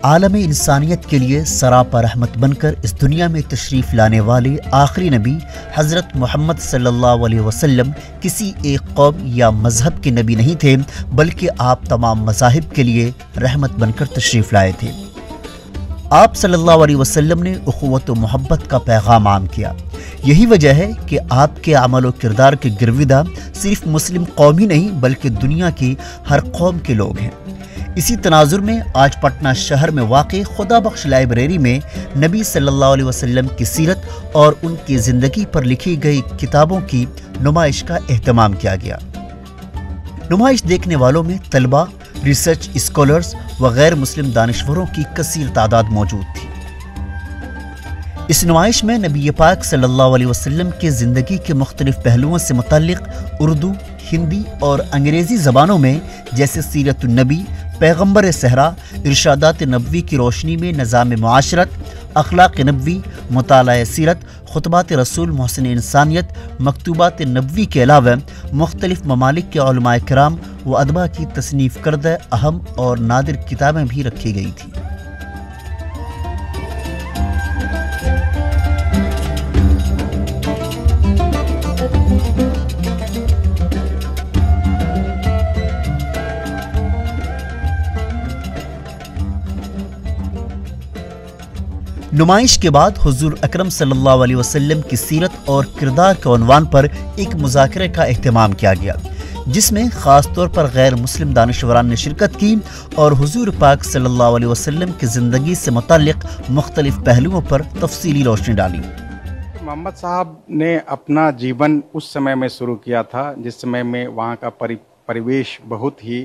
عالم انسانیت کے لیے سراپا رحمت بن کر اس دنیا میں تشریف لانے والے آخری نبی حضرت محمد صلی اللہ علیہ وسلم کسی ایک قوم یا مذہب کے نبی نہیں تھے، بلکہ آپ تمام مذاہب کے لیے رحمت بن کر تشریف لائے تھے۔ آپ صلی اللہ علیہ وسلم نے اخوت و محبت کا پیغام عام کیا۔ یہی وجہ ہے کہ آپ کے عمل و کردار کے گرویدہ صرف مسلم قوم ہی نہیں بلکہ دنیا کی ہر قوم کے لوگ ہیں۔ اسی تناظر میں آج پٹنہ شہر میں واقع خدا بخش لائبریری میں نبی صلی اللہ علیہ وسلم کی سیرت اور ان کی زندگی پر لکھی گئی کتابوں کی نمائش کا اہتمام کیا گیا۔ نمائش دیکھنے والوں میں طلباء، ریسرچ اسکالرز و غیر مسلم دانشوروں کی کثیر تعداد موجود تھی۔ اس نمائش میں نبی پاک صلی اللہ علیہ وسلم کے زندگی کے مختلف پہلوؤں سے متعلق اردو، ہندی اور انگریزی زبانوں میں جیسے سیرت النبی، پیغمبر صحرا، ارشادات نبوی کی روشنی میں نظام معاشرت، اخلاق نبوی، مطالعہ سیرت، خطبات رسول محسن انسانیت، مکتوبات نبوی کے علاوہ مختلف ممالک کے علماء کرام و ادبا کی تصنیف کردہ اہم اور نادر کتابیں بھی رکھی گئی تھیں۔ نمائش کے بعد حضور اکرم صلی اللہ علیہ وسلم کی سیرت اور کردار کے عنوان پر ایک مذاکرے کا اہتمام کیا گیا، جس میں خاص طور پر غیر مسلم دانشوران نے شرکت کی اور حضور پاک صلی اللہ علیہ وسلم کی زندگی سے متعلق مختلف پہلوؤں پر تفصیلی روشنی ڈالی۔ محمد صاحب نے اپنا جیون اس سمے میں شروع کیا تھا جس سمے میں وہاں کا پریویش بہت ہی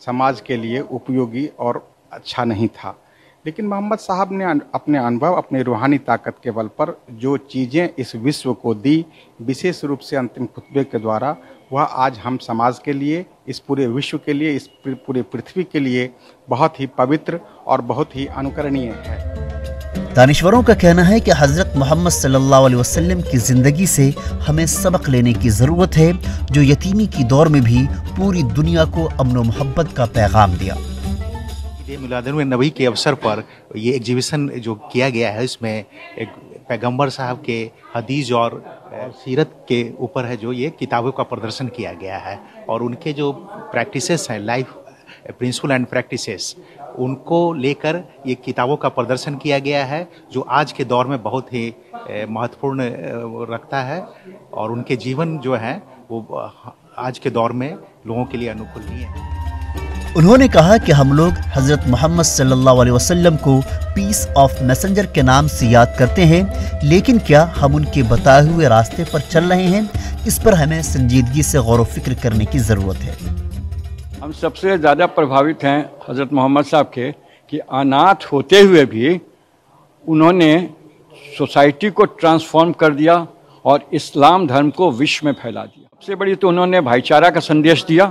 سماج کے لیے اپیوگی اور اچھا نہیں تھا، لیکن محمد صاحب نے اپنے انبھو، اپنی روحانی طاقت کے بل پر جو چیزیں اس وشو کو دی، وشیش روپ سے انتم خطبے کے دوارا، وہ آج ہم سماج کے لیے، اس پورے وشو کے لیے، اس پورے پرتھوی کے لیے بہت ہی پوتر اور بہت ہی انوکرنیہ ہے۔ دانشوروں کا کہنا ہے کہ حضرت محمد صلی اللہ علیہ وسلم کی زندگی سے ہمیں سبق لینے کی ضرورت ہے، جو یتیمی کی دور میں بھی پوری دنیا کو امن و محبت کا پیغام دیا۔ میلاد النبی کے اوسر پر یہ ایگزیبیشن جو کیا گیا ہے، اس میں ایک پیغمبر صاحب کے حدیث اور سیرت کے اوپر ہے جو یہ کتابوں کا پردرشن کیا گیا ہے، اور ان کے جو پریکٹسز ہیں، لائف پرنسپل اینڈ پریکٹسز، ان کو لے کر یہ کتابوں کا پردرشن کیا گیا ہے، جو آج کے دور میں بہت ہی مہتوپورن رکھتا ہے، اور ان کے جیون جو ہے وہ آج کے دور میں لوگوں کے لیے انوکولنیہ ہے۔ انہوں نے کہا کہ ہم لوگ حضرت محمد صلی اللہ علیہ وسلم کو پیس آف میسنجر کے نام سے یاد کرتے ہیں، لیکن کیا ہم ان کے بتائے ہوئے راستے پر چل رہے ہیں؟ اس پر ہمیں سنجیدگی سے غور و فکر کرنے کی ضرورت ہے۔ ہم سب سے زیادہ پربھاوت ہیں حضرت محمد صاحب کے کہ اناتھ ہوتے ہوئے بھی انہوں نے سوسائٹی کو ٹرانسفارم کر دیا اور اسلام دھرم کو وشو میں پھیلا دیا۔ سب سے بڑی تو انہوں نے بھائی چارہ کا سندیش دیا،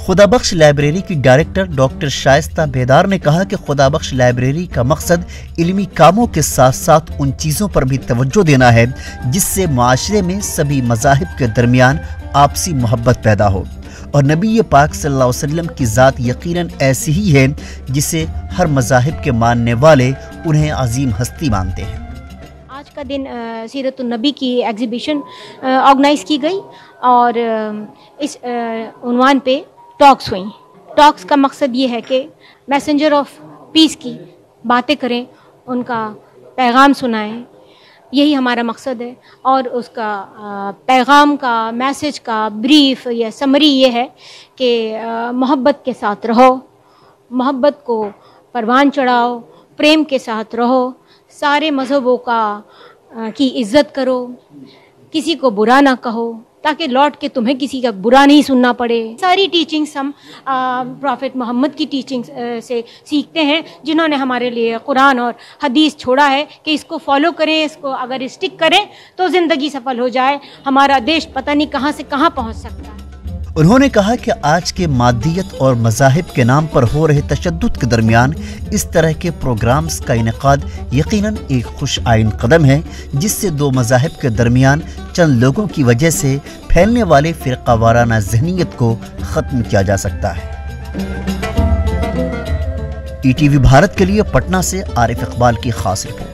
خدا بخش لائبریری کی ڈائریکٹر ڈاکٹر شائستہ بیدار نے کہا کہ خدا بخش لائبریری کا مقصد علمی کاموں کے ساتھ ساتھ ان چیزوں پر بھی توجہ دینا ہے جس سے معاشرے میں سبھی مذاہب کے درمیان آپسی محبت پیدا ہو، اور نبی پاک صلی اللہ علیہ وسلم کی ذات یقیناً ایسی ہی ہے جسے ہر مذاہب کے ماننے والے انہیں عظیم ہستی مانتے ہیں۔ آج کا دن سیرت النبی کی ایگزیبیشن آرگنائز کی گئی اور اس عنوان پہ ٹاکس ہوئیں۔ ٹاکس کا مقصد یہ ہے کہ میسنجر آف پیس کی باتیں کریں، ان کا پیغام سنائیں، یہی ہمارا مقصد ہے، اور اس کا پیغام کا، میسج کا بریف یا سمری یہ ہے کہ محبت کے ساتھ رہو، محبت کو پروان چڑھاؤ، پریم کے ساتھ رہو، سارے مذہبوں کی عزت کرو، کسی کو برا نہ کہو تاکہ لوٹ کے تمہیں کسی کا برا نہیں سننا پڑے۔ ساری ٹیچنگز ہم پروفیٹ محمد کی ٹیچنگز سے سیکھتے ہیں، جنہوں نے ہمارے لیے قرآن اور حدیث چھوڑا ہے کہ اس کو فالو کریں، اس کو اگر اسٹک کریں تو زندگی سفل ہو جائے، ہمارا دیش پتہ نہیں کہاں سے کہاں پہنچ سکتا ہے۔ انہوں نے کہا کہ آج کے مادیت اور مذاہب کے نام پر ہو رہے تشدد کے درمیان اس طرح کے پروگرامز کا انعقاد یقیناً ایک خوش آئین قدم ہے، جس سے دو مذاہب کے درمیان چند لوگوں کی وجہ سے پھیلنے والے فرقہ وارانہ ذہنیت کو ختم کیا جا سکتا ہے۔ ETV بھارت کے لیے پٹنہ سے عارف اقبال کی خاص رپورٹ۔